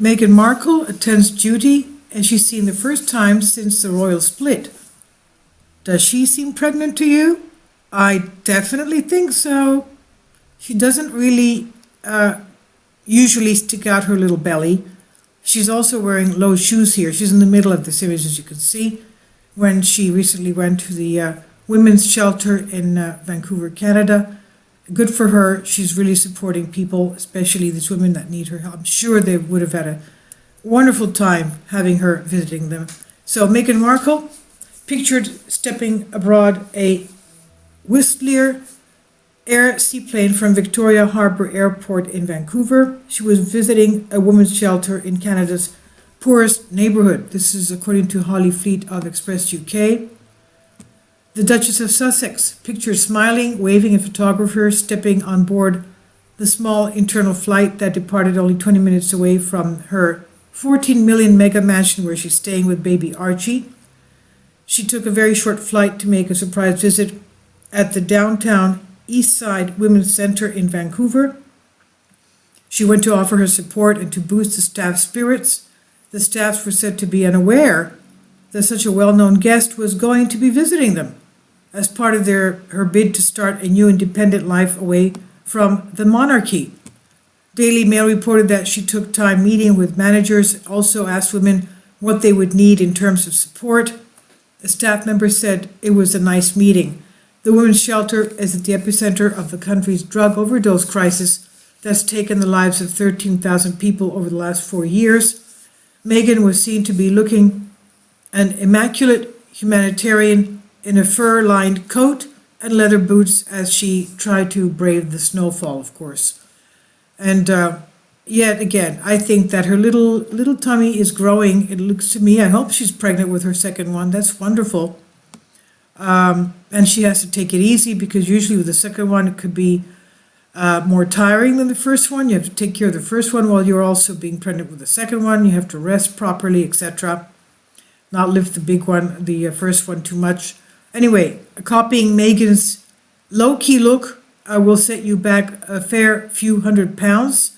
Meghan Markle attends duty and she's seen the first time since the royal split. Does she seem pregnant to you? I definitely think so. She doesn't really usually stick out her little belly. She's also wearing low shoes here. She's in the middle of this image, as you can see, when she recently went to the women's shelter in Vancouver, Canada. Good for her. She's really supporting people, especially these women that need her help. I'm sure they would have had a wonderful time having her visiting them. So Meghan Markle, pictured stepping aboard a Whistler Air seaplane from Victoria Harbour Airport in Vancouver. She was visiting a women's shelter in Canada's poorest neighbourhood. This is according to Holly Fleet of Express UK. The Duchess of Sussex, pictured smiling, waving at photographers, stepping on board the small internal flight that departed only 20 minutes away from her 14 million mega mansion where she's staying with baby Archie. She took a very short flight to make a surprise visit at the downtown East Side Women's Centre in Vancouver. She went to offer her support and to boost the staff's spirits. The staffs were said to be unaware that such a well-known guest was going to be visiting them as part of her bid to start a new independent life away from the monarchy. Daily Mail reported that she took time meeting with managers, also asked women what they would need in terms of support. A staff member said it was a nice meeting. The women's shelter is at the epicenter of the country's drug overdose crisis that's taken the lives of 13,000 people over the last 4 years. Meghan was seen to be looking an immaculate humanitarian in a fur-lined coat and leather boots as she tried to brave the snowfall, of course. And yet again, I think that her little tummy is growing. It looks to me, I hope she's pregnant with her second one. That's wonderful. And she has to take it easy because usually with the second one, it could be more tiring than the first one. You have to take care of the first one while you're also being pregnant with the second one. You have to rest properly, etc. Not lift the big one, the first one too much. Anyway, copying Meghan's low-key look will set you back a fair few £100.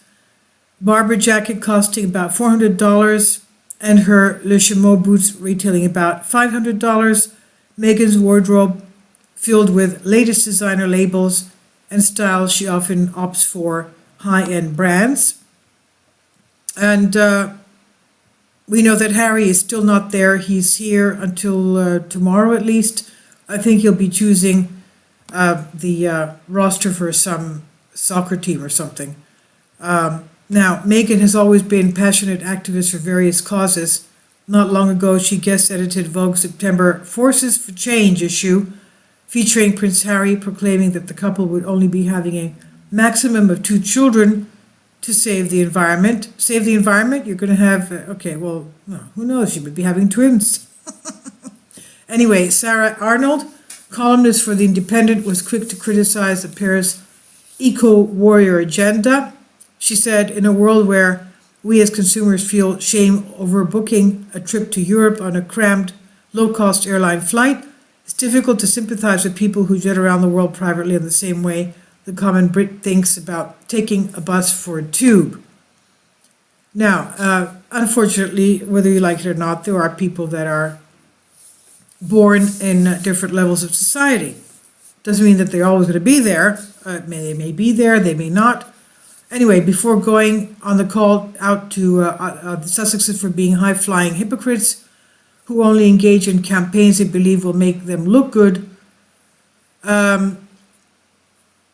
Barber jacket costing about $400 and her Le Chameau boots retailing about $500. Meghan's wardrobe filled with latest designer labels and styles she often opts for high-end brands. And we know that Harry is still not there. He's here until tomorrow at least. I think he'll be choosing the roster for some soccer team or something. Now, Meghan has always been a passionate activist for various causes. Not long ago, she guest-edited Vogue's September Forces for Change issue, featuring Prince Harry proclaiming that the couple would only be having a maximum of 2 children to save the environment. Save the environment? You're going to have, okay, well, who knows? She would be having twins. Anyway, Sarah Arnold, columnist for The Independent, was quick to criticize the pair's eco-warrior agenda. She said, in a world where we as consumers feel shame over booking a trip to Europe on a crammed, low-cost airline flight, it's difficult to sympathize with people who jet around the world privately in the same way the common Brit thinks about taking a bus for a tube. Now, unfortunately, whether you like it or not, there are people that are born in different levels of society. Doesn't mean that they're always going to be there. They may be there, they may not. Anyway, before going on the call out to the Sussexes for being high-flying hypocrites who only engage in campaigns they believe will make them look good,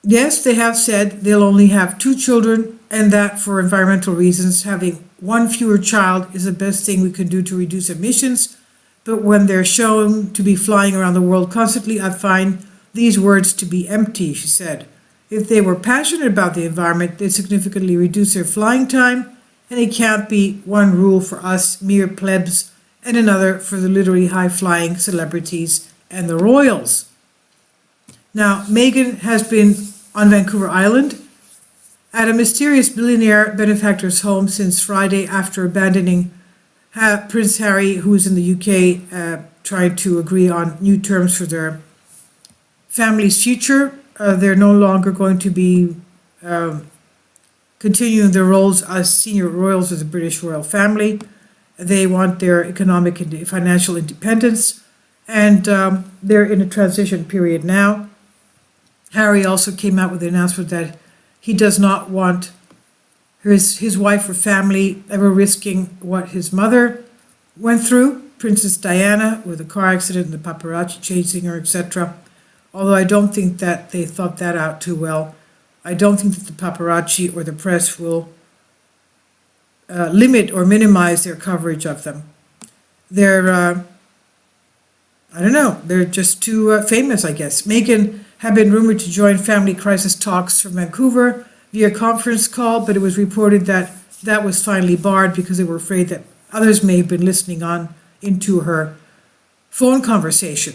yes, they have said they'll only have 2 children and that for environmental reasons, having 1 fewer child is the best thing we can do to reduce emissions. But when they're shown to be flying around the world constantly, I find these words to be empty, she said. If they were passionate about the environment, they'd significantly reduce their flying time, and it can't be one rule for us mere plebs and another for the literally high-flying celebrities and the royals. Now, Meghan has been on Vancouver Island at a mysterious billionaire benefactor's home since Friday after abandoning Prince Harry, who's in the UK, tried to agree on new terms for their family's future. They're no longer going to be continuing their roles as senior royals of the British royal family. They want their economic and financial independence, and they're in a transition period now. Harry also came out with the announcement that he does not want his wife or family ever risking what his mother went through, Princess Diana, with a car accident and the paparazzi chasing her, etc. Although I don't think that they thought that out too well. I don't think that the paparazzi or the press will limit or minimize their coverage of them. They're, I don't know, they're just too famous, I guess. Meghan had been rumored to join family crisis talks from Vancouver via conference call, but it was reported that that was finally barred because they were afraid that others may have been listening on into her phone conversation.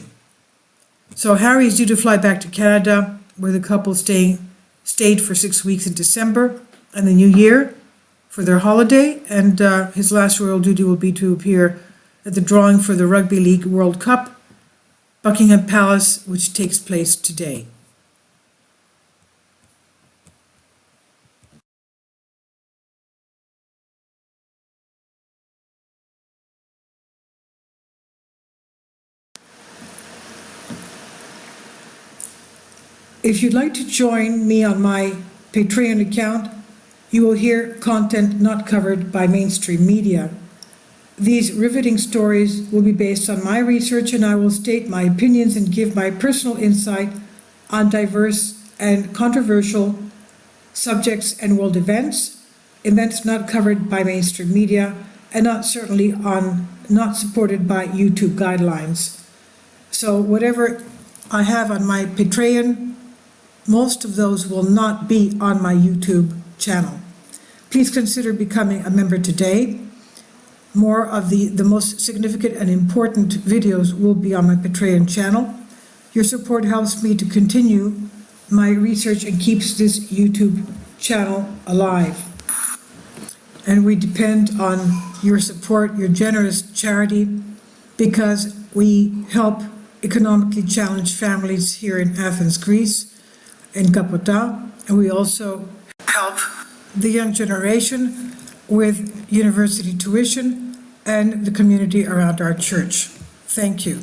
So Harry is due to fly back to Canada, where the couple stayed for 6 weeks in December and the New Year for their holiday, and his last royal duty will be to appear at the drawing for the Rugby League World Cup, Buckingham Palace, which takes place today. If you'd like to join me on my Patreon account, you will hear content not covered by mainstream media. These riveting stories will be based on my research, and I will state my opinions and give my personal insight on diverse and controversial subjects and world events not covered by mainstream media, and not supported by YouTube guidelines. So whatever I have on my Patreon, most of those will not be on my YouTube channel. Please consider becoming a member today. More of the most significant and important videos will be on my Patreon channel. Your support helps me to continue my research and keeps this YouTube channel alive. And we depend on your support, your generous charity, because we help economically challenged families here in Athens, Greece, in Kapota, and we also help the young generation with university tuition and the community around our church. Thank you.